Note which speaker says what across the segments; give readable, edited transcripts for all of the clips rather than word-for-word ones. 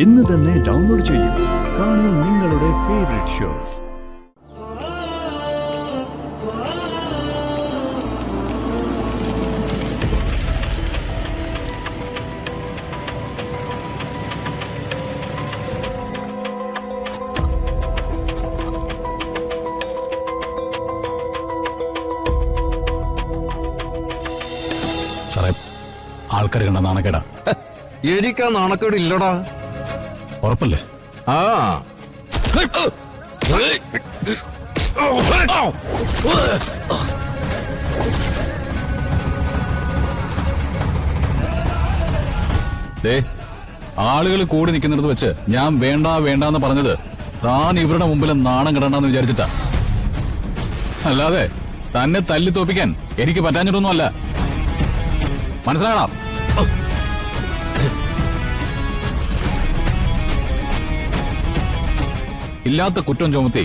Speaker 1: ഇന്ന് തന്നെ ഡൗൺലോഡ് ചെയ്യൂ. കാണൂ നിങ്ങളുടെ ഫേവറേറ്റ് ഷോസ്.
Speaker 2: ആൾക്കാർ കണ്ട നാണക്കേടാ.
Speaker 3: എനിക്കാ നാണക്കേട് ഇല്ലടാ.
Speaker 2: ഉറപ്പല്ലേ?
Speaker 3: ആ
Speaker 2: ആളുകൾ കൂടി നിൽക്കുന്നിടത്ത് വെച്ച് ഞാൻ വേണ്ട വേണ്ടെന്ന് പറഞ്ഞത് താൻ ഇവരുടെ മുമ്പിൽ നാണം കിടണ്ടെന്ന് വിചാരിച്ചിട്ടാ. അല്ലാതെ തന്നെ തല്ലി തോപ്പിക്കാൻ എനിക്ക് പറ്റാഞ്ഞിട്ടൊന്നും അല്ല. മനസ്സിലാകണം. ഇല്ലാത്ത കുറ്റം ചുമത്തി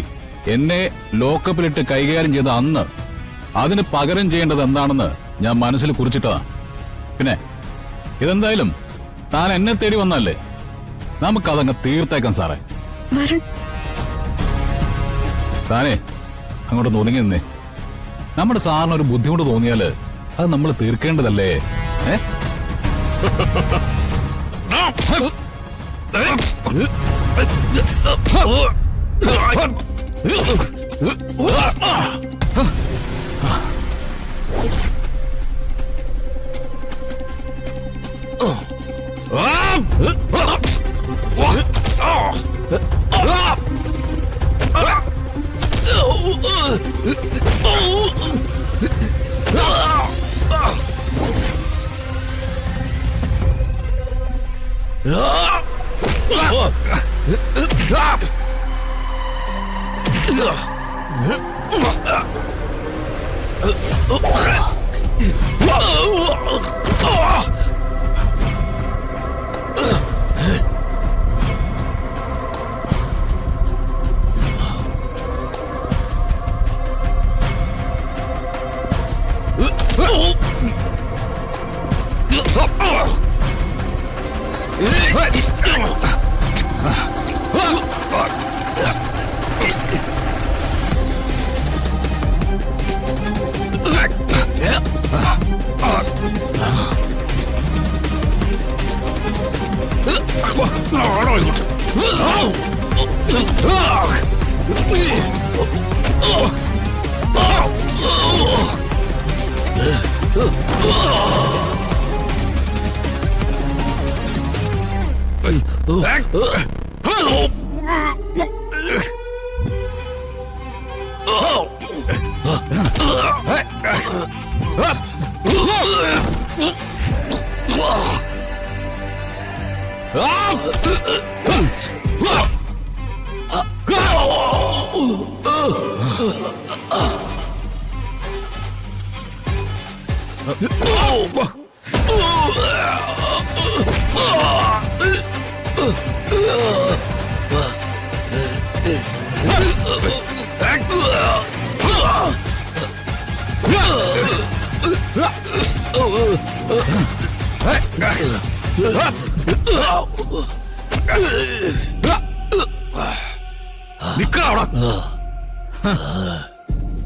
Speaker 2: എന്നെ ലോക്കപ്പിലിട്ട് കൈകാര്യം ചെയ്ത അന്ന് അതിന് പകരം ചെയ്യേണ്ടത് എന്താണെന്ന് ഞാൻ മനസ്സിൽ കുറിച്ചിട്ടതാ. പിന്നെ ഇതെന്തായാലും താൻ എന്നെ തേടി വന്നല്ലേ, നമുക്കതങ്ങ് തീർത്തേക്കാം സാറേ. താനേ അങ്ങോട്ട് ഒതുങ്ങി നിന്നേ. നമ്മുടെ സാറിന് ഒരു ബുദ്ധിമുട്ട് തോന്നിയാല് അത് നമ്മൾ തീർക്കേണ്ടതല്ലേ?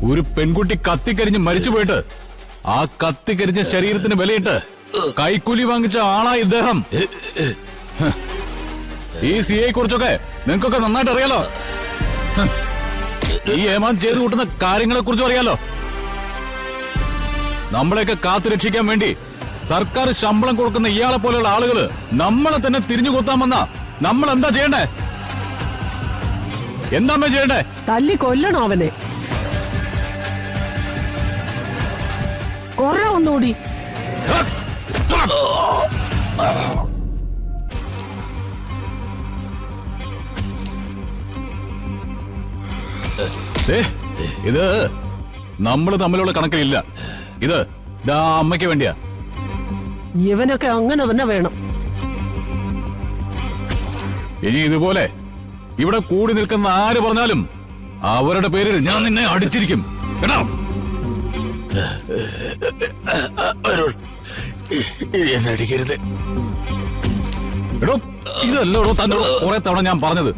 Speaker 2: ഒരു പെൺകുട്ടി കത്തിക്കരിഞ്ഞ് മരിച്ചുപോയിട്ട് ആ കത്തിക്കരിഞ്ഞ ശരീരത്തിന് വിലയിട്ട് കൈക്കൂലി വാങ്ങിച്ച ആളാ ഇദ്ദേഹം. ഈ സിയെ കുറിച്ചൊക്കെ നിങ്ങൾക്കൊക്കെ നന്നായിട്ട് അറിയാലോ. ഈ ഏമാൻ ചെയ്തു കൂട്ടുന്ന കാര്യങ്ങളെ കുറിച്ചും അറിയാലോ. നമ്മളെയൊക്കെ കാത്തു രക്ഷിക്കാൻ വേണ്ടി സർക്കാർ ശമ്പളം കൊടുക്കുന്ന ഇയാളെ പോലെയുള്ള ആളുകള് നമ്മളെ തന്നെ തിരിഞ്ഞു കൊത്താമെന്നാ നമ്മൾ എന്താ ചെയ്യണ്ടേ? എന്താ ചെയ്യണ്ടേ?
Speaker 4: തല്ലി കൊല്ലണോ അവനെ? കൊറ ഒന്നുകൂടി.
Speaker 2: ഇത് നമ്മള് തമ്മിലുള്ള കണക്കിലില്ല. ഇത് അമ്മയ്ക്ക് വേണ്ടിയാ.
Speaker 4: ഇവനൊക്കെ അങ്ങനെ തന്നെ വേണം.
Speaker 2: ഇനി ഇതുപോലെ ഇവിടെ കൂടി നിൽക്കുന്ന ആര് പറഞ്ഞാലും അവരുടെ പേരിൽ ഞാൻ നിന്നെ അടിച്ചിരിക്കും. കേട്ടോ?
Speaker 5: എന്നെ അടിക്കരുത്.
Speaker 2: എടോ ഇതല്ലോടോ തന്നോട് കുറെ തവണ ഞാൻ പറഞ്ഞത്.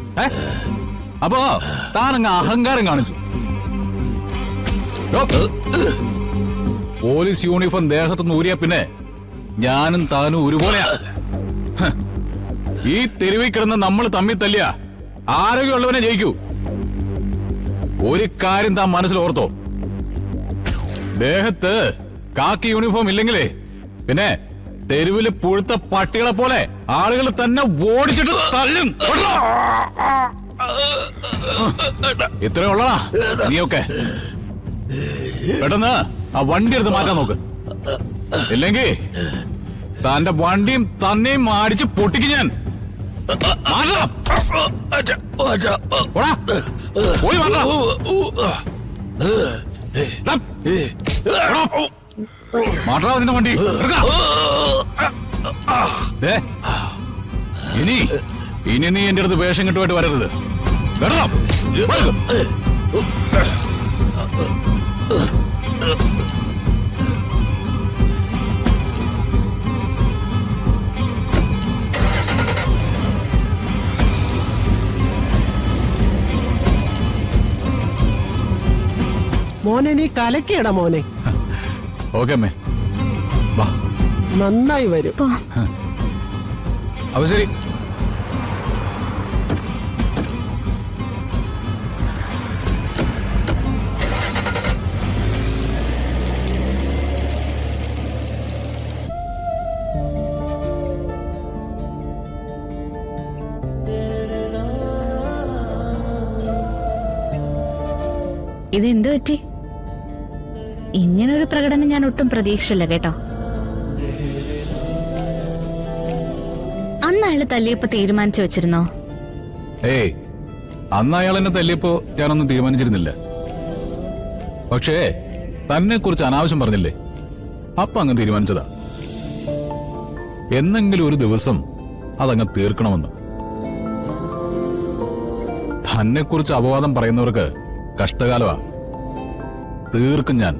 Speaker 2: അപ്പോ താനങ്ങ് അഹങ്കാരം കാണിച്ചു. പോലീസ് യൂണിഫോം ദേഹത്തുനിന്ന് ഊരിയ പിന്നെ ഞാനും താനും ഒരുപോലെയാ. ഈ തെരുവിൽ കിടന്ന് നമ്മൾ തമ്മിൽ തല്ലിയ ആരോഗ്യമുള്ളവനെ ജയിക്കൂ. ഒരു കാര്യം താൻ മനസ്സിൽ ഓർത്തോ, ദേഹത്ത് കാക്കി യൂണിഫോം ഇല്ലെങ്കിലേ പിന്നെ തെരുവില് പുഴുത്ത പട്ടികളെ പോലെ ആളുകൾ തന്നെ ഓടിച്ചിട്ട് തല്ലും. ഇത്രേ ഉള്ളടാ നീയൊക്കെ. പെട്ടെന്ന് ആ വണ്ടി എടുത്ത് മാറ്റാൻ നോക്ക്, ഇല്ലെങ്കിൽ തന്റെ വണ്ടിയും തന്നെയും അടിച്ച് പൊട്ടിക്ക് ഞാൻ. പോയി മാറ്റാ നിന്റെ വണ്ടി. ഇനി നീ എന്റെ അടുത്ത് വേഷം കെട്ടുമായിട്ട് വരരുത് കേട്ടോ.
Speaker 4: മോനെ നീ കലക്കിയടാ മോനെ.
Speaker 2: ഓക്കെ അമ്മേ, വാ.
Speaker 4: നന്നായി വരും.
Speaker 2: അപ്പൊ ശരി.
Speaker 5: ഇതെന്തു പറ്റി? ഇങ്ങനൊരു പ്രകടനം ഞാൻ ഒട്ടും പ്രതീക്ഷിച്ചില്ല കേട്ടോ. അന്ന് അയാള് തല്ലിയപ്പോ തീരുമാനിച്ചു വെച്ചിരുന്നോ?
Speaker 2: ഏയ്, അന്ന് അയാൾ എന്നെ തല്ലിയപ്പോ ഞാനൊന്നും തീരുമാനിച്ചിരുന്നില്ല. പക്ഷേ തന്നെ കുറിച്ച് അനാവശ്യം പറഞ്ഞില്ലേ, അപ്പൊ അങ്ങ് തീരുമാനിച്ചതാ. എന്നെങ്കിലും ഒരു ദിവസം അതങ്ങ് തീർക്കണമെന്ന്. തന്നെ കുറിച്ച് അപവാദം പറയുന്നവർക്ക് കഷ്ടകാലമാ. തീർക്കും ഞാൻ.